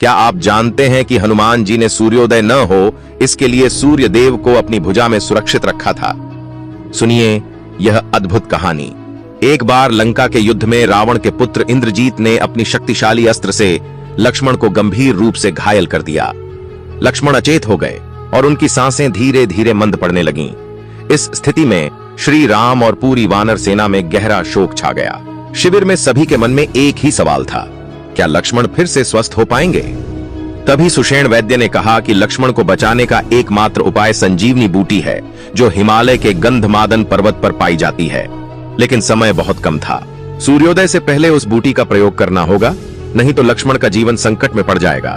क्या आप जानते हैं कि हनुमान जी ने सूर्योदय न हो इसके लिए सूर्य देव को अपनी भुजा में सुरक्षित रखा था? सुनिए यह अद्भुत कहानी। एक बार लंका के युद्ध में रावण के पुत्र इंद्रजीत ने अपनी शक्तिशाली अस्त्र से लक्ष्मण को गंभीर रूप से घायल कर दिया। लक्ष्मण अचेत हो गए और उनकी सांसें धीरे धीरे मंद पड़ने लगीं। इस स्थिति में श्री राम और पूरी वानर सेना में गहरा शोक छा गया। शिविर में सभी के मन में एक ही सवाल था, क्या लक्ष्मण फिर से स्वस्थ हो पाएंगे? तभी सुषेण वैद्य ने कहा कि लक्ष्मण को बचाने का एकमात्र उपाय संजीवनी बूटी है, जो हिमालय के गंधमादन पर्वत पर पाई जाती है। लेकिन समय बहुत कम था। सूर्योदय से पहले उस बूटी का प्रयोग करना होगा, नहीं तो लक्ष्मण का जीवन संकट में पड़ जाएगा।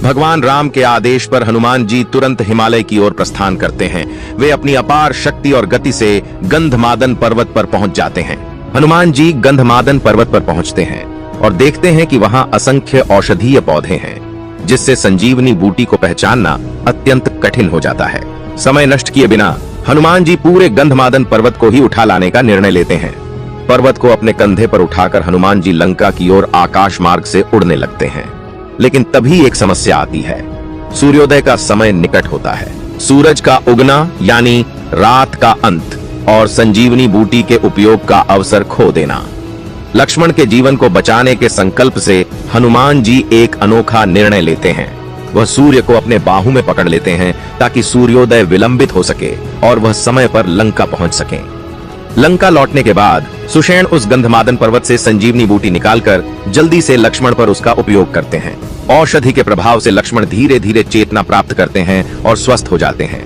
भगवान राम के आदेश पर हनुमान जी तुरंत हिमालय की ओर प्रस्थान करते हैं। वे अपनी अपार शक्ति और गति से गंधमादन पर्वत पर पहुंच जाते हैं। हनुमान जी गंधमादन पर्वत पर पहुंचते हैं और देखते हैं कि वहां असंख्य औषधीय पौधे हैं, जिससे संजीवनी बूटी को पहचानना अत्यंत कठिन हो जाता है। समय नष्ट किए बिना हनुमान जी पूरे गंधमादन पर्वत को ही उठा लाने का निर्णय लेते हैं। पर्वत को अपने कंधे पर उठाकर हनुमान जी लंका की ओर आकाश मार्ग से उड़ने लगते हैं। लेकिन तभी एक समस्या आती है। सूर्योदय का समय निकट होता है। सूरज का उगना यानी रात का अंत और संजीवनी बूटी के उपयोग का अवसर खो देना। लक्ष्मण के जीवन को बचाने के संकल्प से हनुमान जी एक अनोखा निर्णय लेते हैं। वह सूर्य को अपने बाहू में पकड़ लेते हैं ताकि सूर्योदय विलंबित हो सके और वह समय पर लंका पहुंच सकें। लंका लौटने के बाद सुषेण उस गंधमादन पर्वत से संजीवनी बूटी निकालकर जल्दी से लक्ष्मण पर उसका उपयोग करते हैं। औषधि के प्रभाव से लक्ष्मण धीरे धीरे चेतना प्राप्त करते हैं और स्वस्थ हो जाते हैं।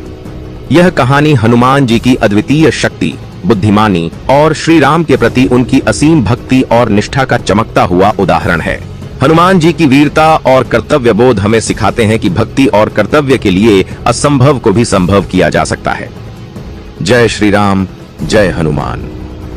यह कहानी हनुमान जी की अद्वितीय शक्ति, बुद्धिमानी और श्री राम के प्रति उनकी असीम भक्ति और निष्ठा का चमकता हुआ उदाहरण है। हनुमान जी की वीरता और कर्तव्य बोध हमें सिखाते हैं कि भक्ति और कर्तव्य के लिए असंभव को भी संभव किया जा सकता है। जय श्री राम, जय हनुमान।